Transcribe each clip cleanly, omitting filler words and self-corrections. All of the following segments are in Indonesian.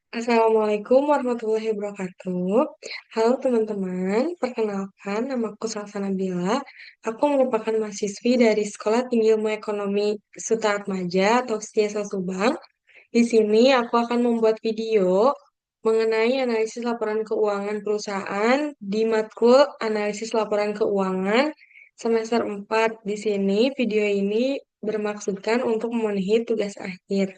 Assalamualaikum warahmatullahi wabarakatuh. Halo teman-teman, perkenalkan namaku Salsa Nabila. Aku merupakan mahasiswi dari Sekolah Tinggi Ilmu Ekonomi Suta Atmaja atau STIasa Subang. Di sini aku akan membuat video mengenai analisis laporan keuangan perusahaan di matkul analisis laporan keuangan semester 4. Di sini video ini bermaksudkan untuk memenuhi tugas akhir.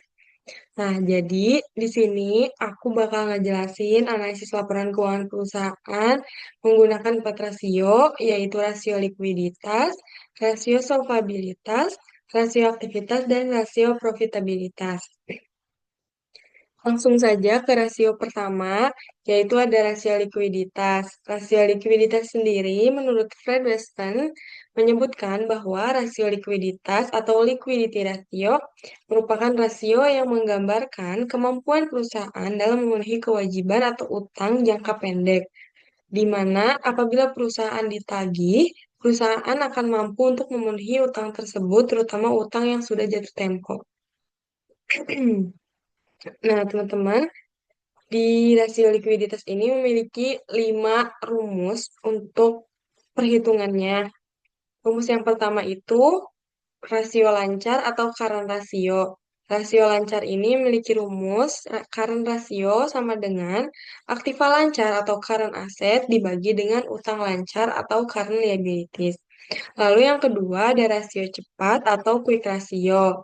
Nah, jadi di sini aku bakal ngejelasin analisis laporan keuangan perusahaan menggunakan 4 rasio, yaitu rasio likuiditas, rasio solvabilitas, rasio aktivitas, dan rasio profitabilitas. Langsung saja ke rasio pertama, yaitu ada rasio likuiditas. Rasio likuiditas sendiri menurut Fred Weston menyebutkan bahwa rasio likuiditas atau liquidity ratio merupakan rasio yang menggambarkan kemampuan perusahaan dalam memenuhi kewajiban atau utang jangka pendek, di mana apabila perusahaan ditagih, perusahaan akan mampu untuk memenuhi utang tersebut, terutama utang yang sudah jatuh tempo. Nah, teman-teman, di rasio likuiditas ini memiliki 5 rumus untuk perhitungannya. Rumus yang pertama itu rasio lancar atau current ratio. Rasio lancar ini memiliki rumus current ratio sama dengan aktiva lancar atau current asset dibagi dengan utang lancar atau current liabilities. Lalu yang kedua ada rasio cepat atau quick ratio.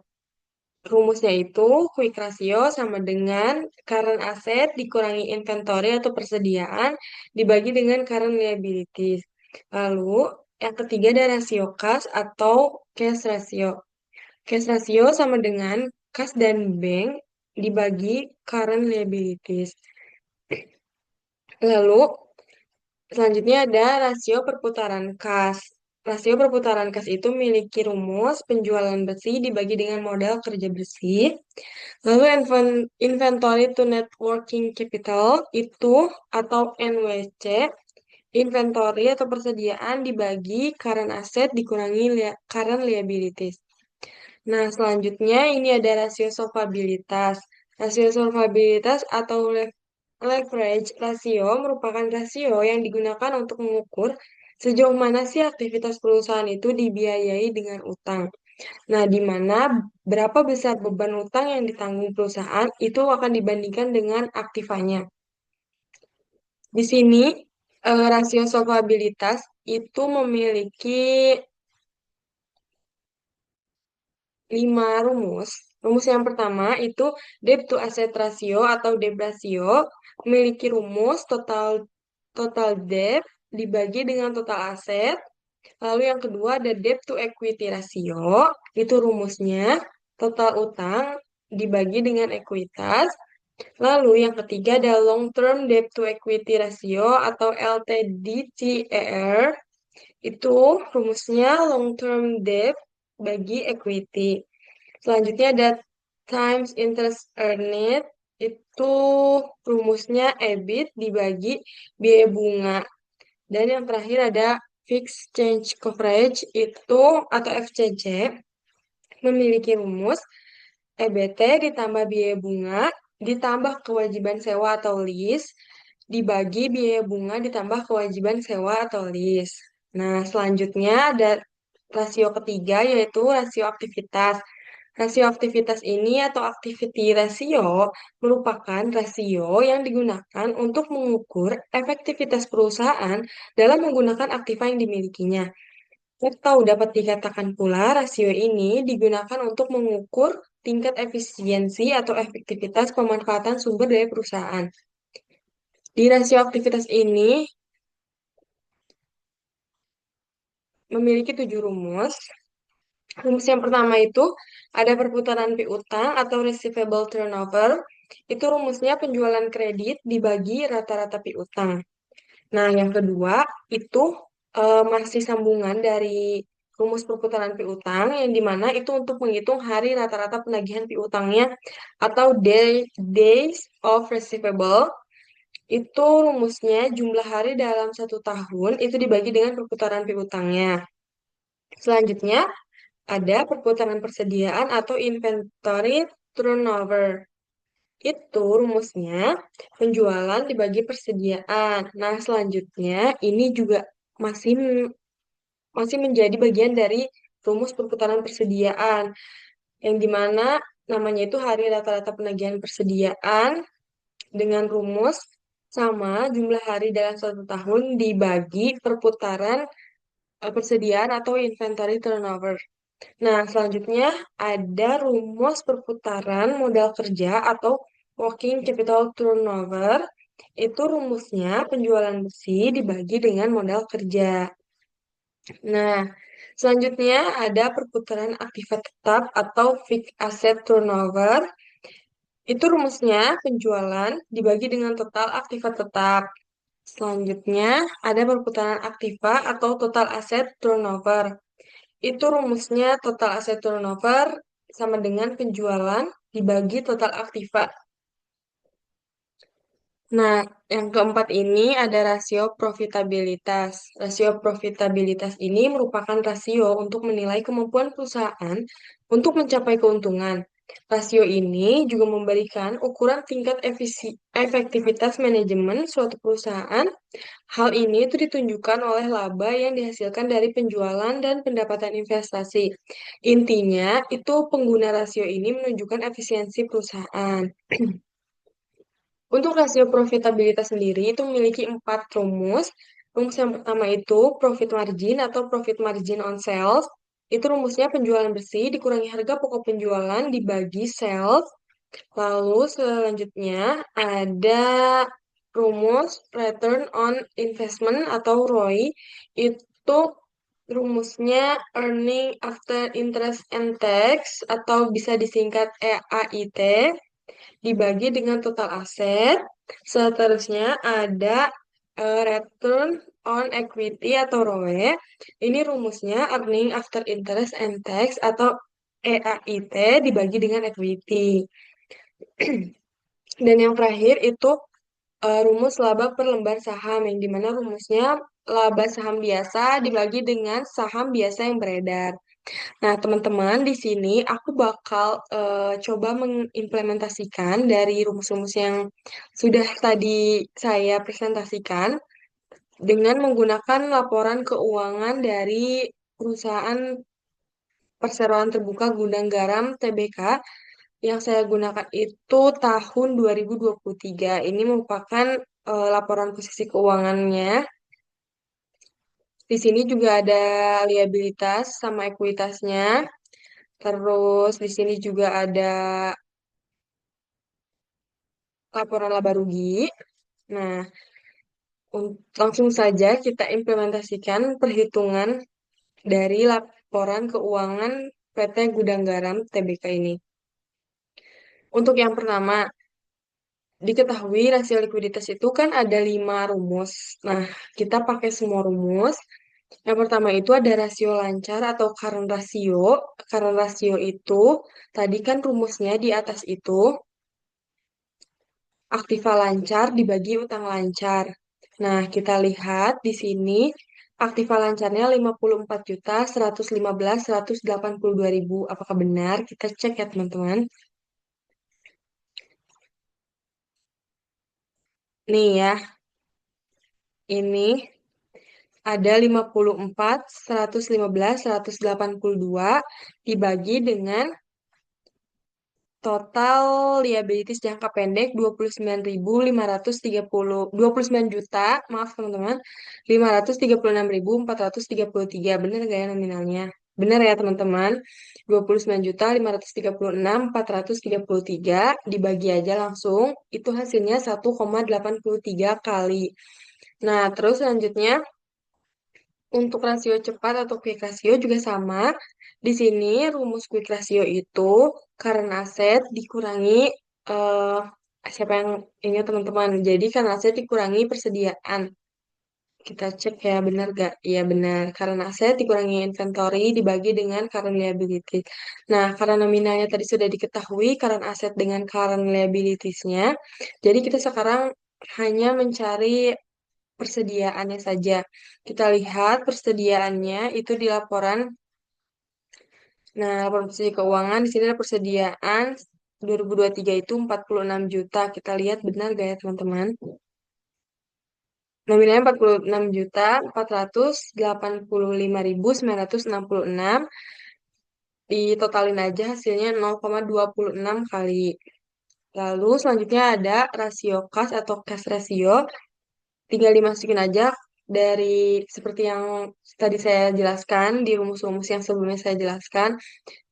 Rumusnya itu quick ratio sama dengan current asset dikurangi inventory atau persediaan dibagi dengan current liabilities. Lalu yang ketiga ada rasio kas atau cash ratio. Cash ratio sama dengan kas dan bank dibagi current liabilities. Lalu selanjutnya ada rasio perputaran kas. Rasio perputaran kas itu memiliki rumus penjualan bersih dibagi dengan modal kerja bersih. Lalu inventory to net working capital itu atau NWC, inventory atau persediaan dibagi current asset dikurangi current liabilities. Nah, selanjutnya ini ada rasio solvabilitas. Rasio solvabilitas atau leverage ratio merupakan rasio yang digunakan untuk mengukur sejauh mana sih aktivitas perusahaan itu dibiayai dengan utang. Nah, di mana berapa besar beban utang yang ditanggung perusahaan itu akan dibandingkan dengan aktivanya. Di sini, rasio solvabilitas itu memiliki 5 rumus. Rumus yang pertama itu debt to asset ratio atau debt ratio memiliki rumus total total debt dibagi dengan total aset. Lalu yang kedua ada debt to equity ratio, itu rumusnya total utang dibagi dengan ekuitas. Lalu yang ketiga ada long term debt to equity ratio atau LTDTER, itu rumusnya long term debt bagi equity. Selanjutnya ada times interest earned, itu rumusnya EBIT dibagi biaya bunga. Dan yang terakhir ada fixed change coverage itu atau FCC memiliki rumus EBT ditambah biaya bunga ditambah kewajiban sewa atau lease dibagi biaya bunga ditambah kewajiban sewa atau lease. Nah, selanjutnya ada rasio ketiga yaitu rasio aktivitas. Rasio aktivitas ini atau activity ratio merupakan rasio yang digunakan untuk mengukur efektivitas perusahaan dalam menggunakan aktiva yang dimilikinya. Atau dapat dikatakan pula rasio ini digunakan untuk mengukur tingkat efisiensi atau efektivitas pemanfaatan sumber daya perusahaan. Di rasio aktivitas ini memiliki 7 rumus. Rumus yang pertama itu ada perputaran piutang atau receivable turnover. Itu rumusnya penjualan kredit dibagi rata-rata piutang. Nah, yang kedua itu masih sambungan dari rumus perputaran piutang yang dimana itu untuk menghitung hari rata-rata penagihan piutangnya atau days of receivable. Itu rumusnya jumlah hari dalam 1 tahun itu dibagi dengan perputaran piutangnya. Selanjutnya ada perputaran persediaan atau inventory turnover. Itu rumusnya penjualan dibagi persediaan. Nah, selanjutnya ini juga masih masih menjadi bagian dari rumus perputaran persediaan yang dimana namanya itu hari rata-rata penagihan persediaan dengan rumus sama jumlah hari dalam satu tahun dibagi perputaran persediaan atau inventory turnover. Nah, selanjutnya ada rumus perputaran modal kerja atau working capital turnover. Itu rumusnya penjualan bersih dibagi dengan modal kerja. Nah, selanjutnya ada perputaran aktiva tetap atau fixed asset turnover. Itu rumusnya penjualan dibagi dengan total aktiva tetap. Selanjutnya ada perputaran aktiva atau total aset turnover. Itu rumusnya total aset turnover sama dengan penjualan dibagi total aktiva. Nah, yang keempat ini ada rasio profitabilitas. Rasio profitabilitas ini merupakan rasio untuk menilai kemampuan perusahaan untuk mencapai keuntungan. Rasio ini juga memberikan ukuran tingkat efektivitas manajemen suatu perusahaan. Hal ini itu ditunjukkan oleh laba yang dihasilkan dari penjualan dan pendapatan investasi. Intinya, itu pengguna rasio ini menunjukkan efisiensi perusahaan. Untuk rasio profitabilitas sendiri itu memiliki 4 rumus. Rumus yang pertama itu profit margin atau profit margin on sales. Itu rumusnya penjualan bersih dikurangi harga pokok penjualan dibagi sales. Lalu selanjutnya ada rumus return on investment atau ROI. Itu rumusnya earning after interest and tax atau bisa disingkat EAIT dibagi dengan total aset. Seterusnya ada return on equity atau ROE. Ini rumusnya earning after interest and tax atau EAIT dibagi dengan equity. Dan yang terakhir itu rumus laba per lembar saham yang dimana rumusnya laba saham biasa dibagi dengan saham biasa yang beredar. Nah, teman-teman, di sini aku bakal coba mengimplementasikan dari rumus-rumus yang sudah tadi saya presentasikan dengan menggunakan laporan keuangan dari perusahaan perseroan terbuka Gudang Garam TBK yang saya gunakan itu tahun 2023. Ini merupakan laporan posisi keuangannya. Di sini juga ada liabilitas sama ekuitasnya. Terus di sini juga ada laporan laba rugi. Nah, langsung saja kita implementasikan perhitungan dari laporan keuangan PT Gudang Garam TBK ini. Untuk yang pertama, diketahui rasio likuiditas itu kan ada 5 rumus. Nah, kita pakai semua rumus. Yang pertama itu ada rasio lancar atau current ratio. Current ratio itu, tadi kan rumusnya di atas itu, aktiva lancar dibagi utang lancar. Nah, kita lihat di sini aktiva lancarnya 54.115.182.000. Apakah benar? Kita cek ya, teman-teman. Nih ya, ini ada 54.115.182 dibagi dengan total liabilities jangka pendek 29 juta, maaf teman-teman, 536.433. Benar nggak ya nominalnya? Benar ya teman-teman. 29.536.433 dibagi aja langsung, itu hasilnya 1,83 kali. Nah, terus selanjutnya untuk rasio cepat atau quick ratio juga sama. Di sini rumus quick ratio itu karena aset dikurangi eh, siapa yang ini teman-teman. Jadi karena aset dikurangi persediaan. Kita cek ya benar gak? Iya benar. Karena aset dikurangi inventory dibagi dengan current liability. Nah, karena nominalnya tadi sudah diketahui current aset dengan current liabilities-nya. Jadi kita sekarang hanya mencari persediaannya saja. Kita lihat persediaannya itu di laporan. Nah, laporan posisi keuangan di sini ada persediaan 2023 itu 46 juta. Kita lihat benar gak ya teman-teman? Nominalnya 46.485.966. Ditotalin aja hasilnya 0,26 kali. Lalu selanjutnya ada rasio kas atau cash ratio. Tinggal dimasukin aja dari seperti yang tadi saya jelaskan di rumus-rumus yang sebelumnya saya jelaskan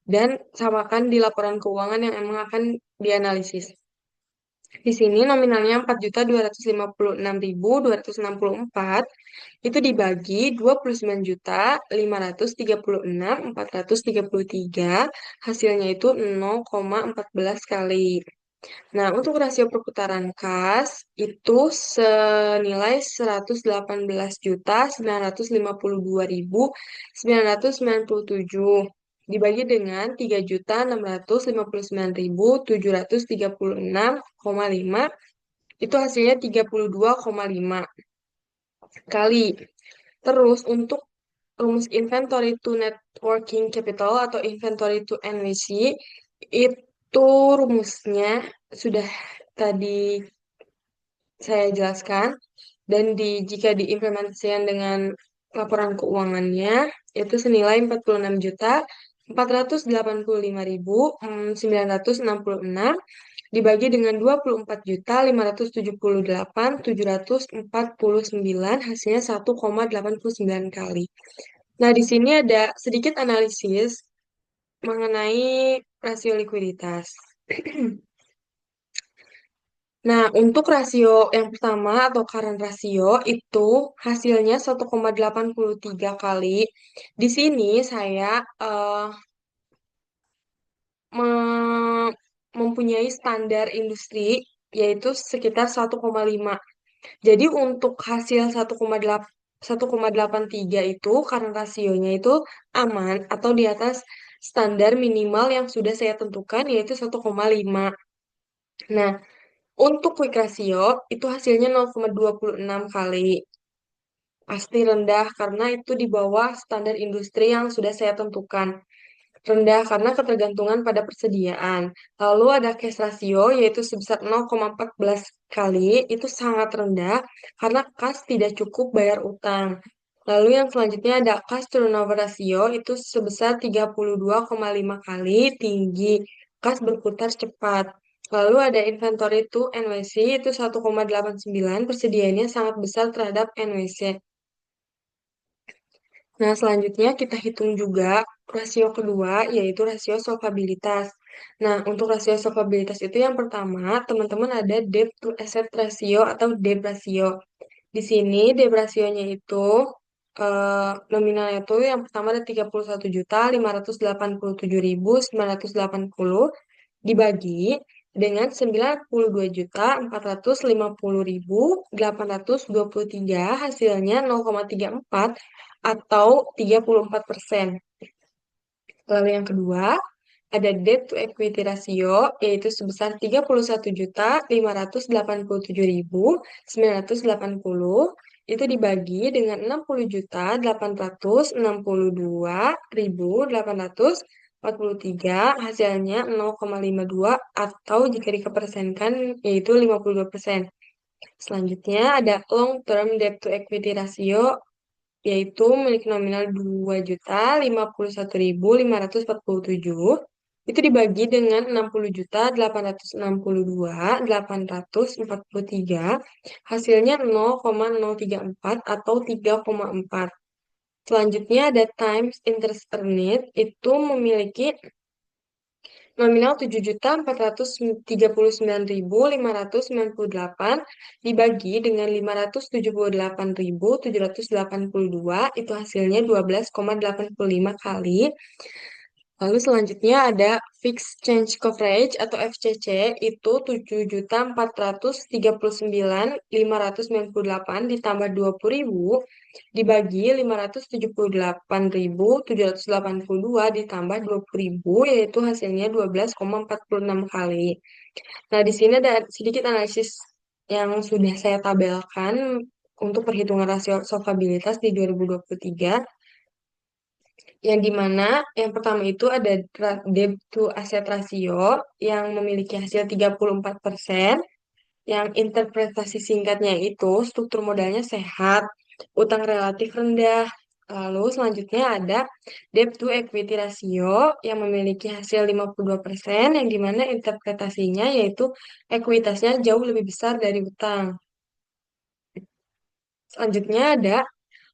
dan samakan di laporan keuangan yang emang akan dianalisis. Di sini nominalnya 4.256.264 itu dibagi 29.536.433, hasilnya itu 0,14 kali. Nah, untuk rasio perputaran kas itu senilai 118.952.997 dibagi dengan 3.659.736,5, itu hasilnya 32,5 kali. Terus untuk rumus inventory to net working capital atau inventory to NWC itu rumusnya sudah tadi saya jelaskan dan jika diimplementasikan dengan laporan keuangannya itu senilai 46.485.966 dibagi dengan 24.578.749, hasilnya 1,89 kali. Nah, di sini ada sedikit analisis mengenai rasio likuiditas. Nah, untuk rasio yang pertama atau current rasio itu hasilnya 1,83 kali. Di sini saya me- mempunyai standar industri yaitu sekitar 1,5. Jadi untuk hasil 1,83 itu karena rasionya itu aman atau di atas standar minimal yang sudah saya tentukan yaitu 1,5. Nah, untuk quick ratio itu hasilnya 0,26 kali. Pasti rendah karena itu di bawah standar industri yang sudah saya tentukan. Rendah karena ketergantungan pada persediaan. Lalu ada cash ratio yaitu sebesar 0,14 kali, itu sangat rendah karena kas tidak cukup bayar utang. Lalu yang selanjutnya ada cash turnover ratio itu sebesar 32,5 kali, tinggi. Kas berputar cepat. Lalu ada inventory to NWC itu 1,89, persediaannya sangat besar terhadap NWC. Nah, selanjutnya kita hitung juga rasio kedua, yaitu rasio solvabilitas. Nah, untuk rasio solvabilitas itu yang pertama, teman-teman ada debt to asset ratio atau debt ratio. Di sini debt rasionya itu nominalnya itu yang pertama ada 31.587.980 dibagi dengan 92.450.823, hasilnya 0,34 atau 34%. Lalu yang kedua, ada debt to equity ratio, yaitu sebesar 31.587.980, itu dibagi dengan 60.862.843, hasilnya 0,52 atau jika dikepersenkan yaitu 52%. Selanjutnya ada long term debt to equity ratio, yaitu memiliki nominal 2.051.547, itu dibagi dengan 60.862.843, hasilnya 0,034 atau 3,4. Selanjutnya ada times interest earned, itu memiliki nominal 7.439.598 dibagi dengan 578.782, itu hasilnya 12,85 kali. Lalu selanjutnya ada fixed change coverage atau FCC itu 7.439.598 ditambah 20.000 dibagi 578.782 ditambah 20.000, yaitu hasilnya 12,46 kali. Nah, di sini ada sedikit analisis yang sudah saya tabelkan untuk perhitungan rasio solvabilitas di 2023. Yang dimana yang pertama itu ada debt to asset ratio yang memiliki hasil 34%, yang interpretasi singkatnya itu struktur modalnya sehat, utang relatif rendah. Lalu selanjutnya ada debt to equity ratio yang memiliki hasil 52%, yang dimana interpretasinya yaitu ekuitasnya jauh lebih besar dari utang. Selanjutnya ada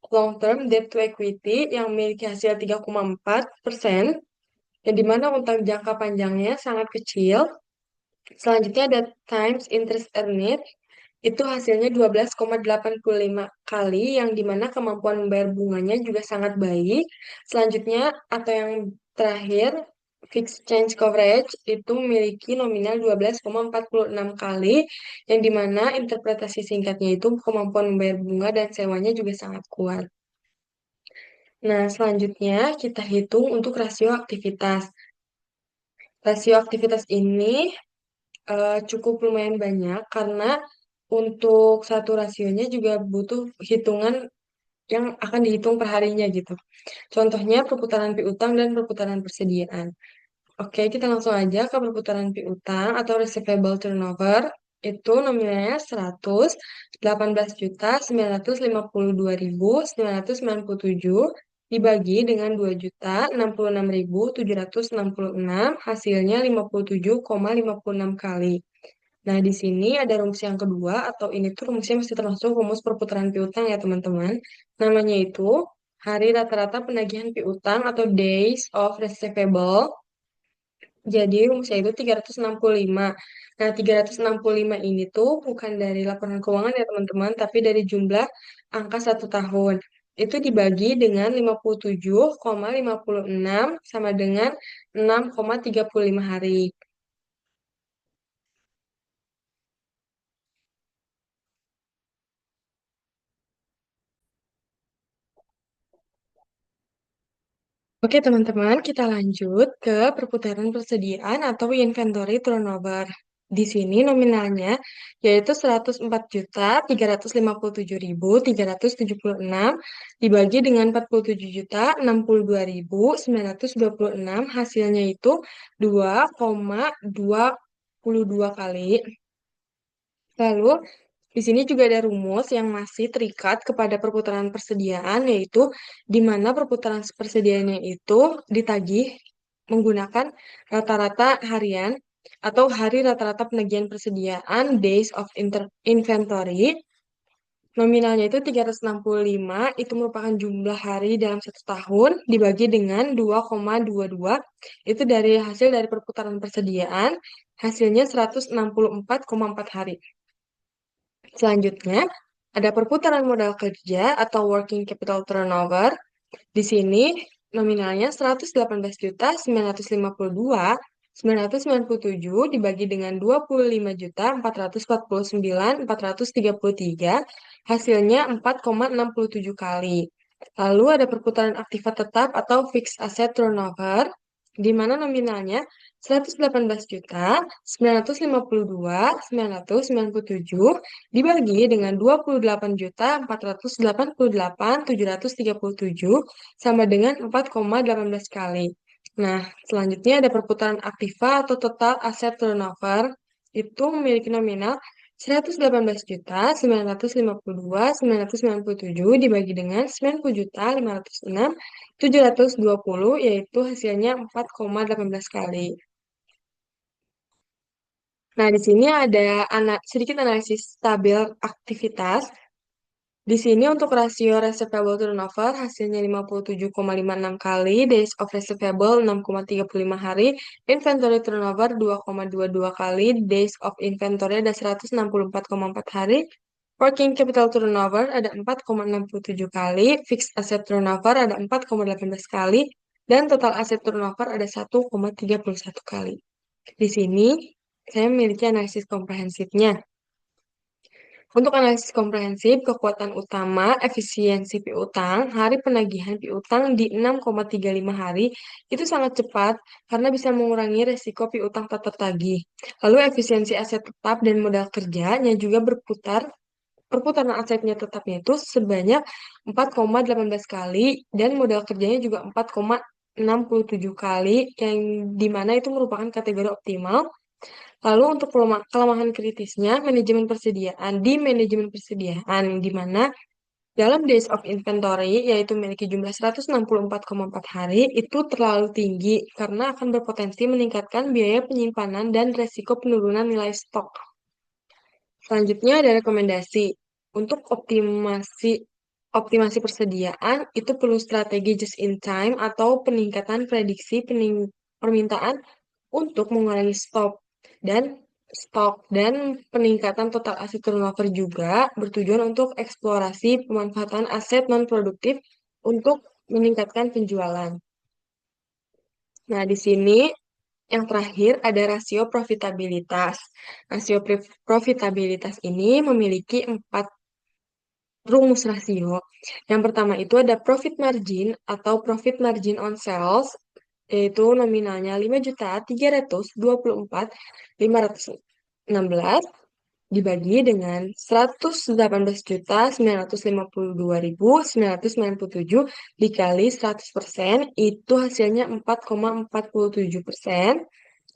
long term debt to equity yang memiliki hasil 3,4%, yang dimana utang jangka panjangnya sangat kecil. Selanjutnya ada times interest earned, itu hasilnya 12,85 kali, yang dimana kemampuan membayar bunganya juga sangat baik. Selanjutnya, atau yang terakhir, fixed change coverage itu memiliki nominal 12,46 kali, yang dimana interpretasi singkatnya itu kemampuan membayar bunga dan sewanya juga sangat kuat. Nah, selanjutnya kita hitung untuk rasio aktivitas. Rasio aktivitas ini cukup lumayan banyak karena untuk satu rasionya juga butuh hitungan yang akan dihitung per harinya gitu. Contohnya perputaran piutang dan perputaran persediaan. Oke, kita langsung aja ke perputaran piutang atau receivable turnover. Itu nominalnya 118.952.997 dibagi dengan 2.066.766, hasilnya 57,56 kali. Nah, di sini ada rumus yang kedua, atau ini tuh rumusnya masih termasuk rumus perputaran piutang ya, teman-teman. Namanya itu hari rata-rata penagihan piutang atau days of receivable. Jadi rumusnya itu 365. Nah, 365 ini tuh bukan dari laporan keuangan ya, teman-teman, tapi dari jumlah angka satu tahun. Itu dibagi dengan 57,56 sama dengan 6,35 hari. Oke, teman-teman, kita lanjut ke perputaran persediaan atau inventory turnover. Di sini nominalnya yaitu 104.357.376 dibagi dengan 47.062.926, hasilnya itu 2,22 kali. Lalu, di sini juga ada rumus yang masih terikat kepada perputaran persediaan, yaitu di mana perputaran persediaannya itu ditagih menggunakan rata-rata harian atau hari rata-rata penagihan persediaan, days of inventory. Nominalnya itu 365, itu merupakan jumlah hari dalam satu tahun, dibagi dengan 2,22, itu dari hasil dari perputaran persediaan, hasilnya 164,4 hari. Selanjutnya, ada perputaran modal kerja atau working capital turnover. Di sini nominalnya 118.952.997 dibagi dengan 25.449.433, hasilnya 4,67 kali. Lalu ada perputaran aktiva tetap atau fixed asset turnover, di mana nominalnya 118.952.997 dibagi dengan 28.488.737 sama dengan 4,18 kali. Nah, selanjutnya ada perputaran aktiva atau total aset turnover, itu memiliki nominal 118.952.997 dibagi dengan 90.506.720, yaitu hasilnya 4,18 kali. Nah, di sini ada sedikit analisis tabel aktivitas. Di sini untuk rasio receivable turnover hasilnya 57,56 kali, days of receivable 6,35 hari, inventory turnover 2,22 kali, days of inventory ada 164,4 hari, working capital turnover ada 4,67 kali, fixed asset turnover ada 4,18 kali, dan total asset turnover ada 1,31 kali. Di sini saya memiliki analisis komprehensifnya. Untuk analisis komprehensif, kekuatan utama efisiensi piutang, hari penagihan piutang di 6,35 hari itu sangat cepat karena bisa mengurangi resiko piutang tak tertagih. Lalu efisiensi aset tetap dan modal kerjanya juga berputar perputaran asetnya tetapnya itu sebanyak 4,18 kali dan modal kerjanya juga 4,67 kali yang dimana itu merupakan kategori optimal. Lalu untuk kelemahan kritisnya manajemen persediaan di mana dalam days of inventory yaitu memiliki jumlah 164,4 hari itu terlalu tinggi karena akan berpotensi meningkatkan biaya penyimpanan dan resiko penurunan nilai stok. Selanjutnya ada rekomendasi. Untuk optimasi persediaan itu perlu strategi just in time atau peningkatan prediksi permintaan untuk mengurangi dan stok dan peningkatan total aset turnover juga bertujuan untuk eksplorasi pemanfaatan aset non produktif untuk meningkatkan penjualan. Nah, di sini yang terakhir ada rasio profitabilitas. Rasio profitabilitas ini memiliki 4 rumus rasio. Yang pertama itu ada profit margin atau profit margin on sales, yaitu nominalnya 5.324.516 dibagi dengan 118.952.997 dikali 100% itu hasilnya 4,47%.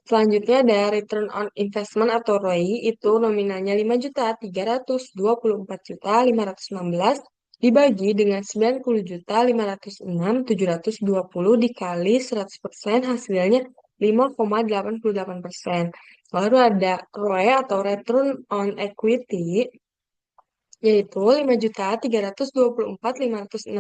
Selanjutnya ada return on investment atau ROI itu nominalnya 5.324.516 dibagi dengan 90.506.720 dikali 100% hasilnya 5,88%. Lalu ada ROE atau return on equity yaitu 5.324.516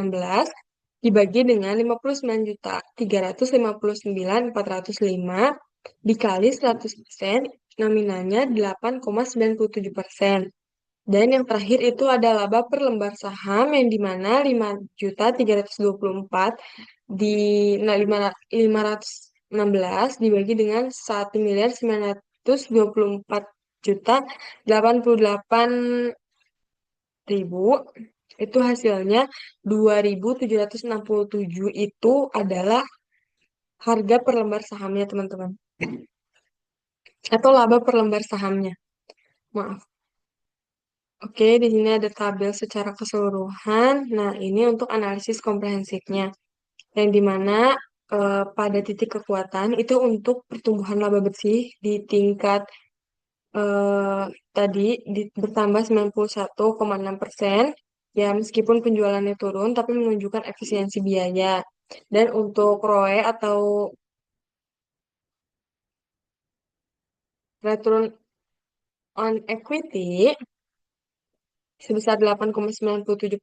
dibagi dengan 59.359.405 dikali 100% nominalnya 8,97%. Dan yang terakhir itu ada laba per lembar saham yang dimana 5.324 di nah, 516 dibagi dengan 1.924.088.000 itu hasilnya 2.767 itu adalah harga per lembar sahamnya teman-teman atau laba per lembar sahamnya. Maaf. Oke, di sini ada tabel secara keseluruhan. Nah, ini untuk analisis komprehensifnya. Yang dimana pada titik kekuatan itu untuk pertumbuhan laba bersih di tingkat eh, tadi bertambah 91,6%. Ya, meskipun penjualannya turun, tapi menunjukkan efisiensi biaya. Dan untuk ROE atau return on equity sebesar 8,97%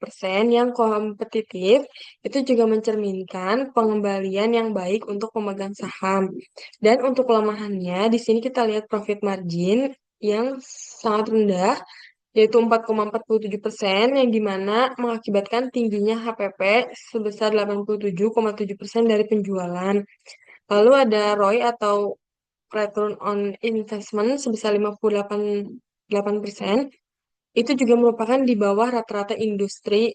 yang kompetitif itu juga mencerminkan pengembalian yang baik untuk pemegang saham. Dan untuk kelemahannya, di sini kita lihat profit margin yang sangat rendah, yaitu 4,47% yang dimana mengakibatkan tingginya HPP sebesar 87,7% dari penjualan. Lalu ada ROI atau Return on Investment sebesar 58,8% itu juga merupakan di bawah rata-rata industri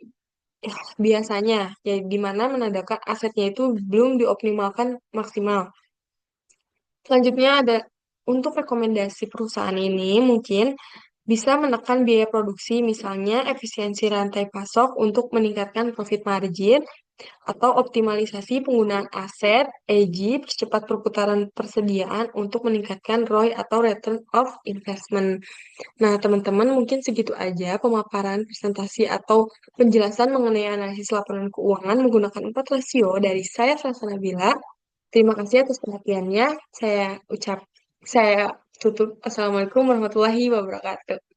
biasanya, ya, di mana menandakan asetnya itu belum dioptimalkan maksimal. Selanjutnya ada untuk rekomendasi perusahaan ini mungkin bisa menekan biaya produksi, misalnya efisiensi rantai pasok untuk meningkatkan profit margin, atau optimalisasi penggunaan aset, EJ, percepat perputaran persediaan untuk meningkatkan ROI atau Return of Investment. Nah, teman-teman, mungkin segitu aja pemaparan presentasi atau penjelasan mengenai analisis laporan keuangan menggunakan 4 rasio dari saya, Selasa Nabila. Terima kasih atas perhatiannya. Saya tutup. Assalamualaikum warahmatullahi wabarakatuh.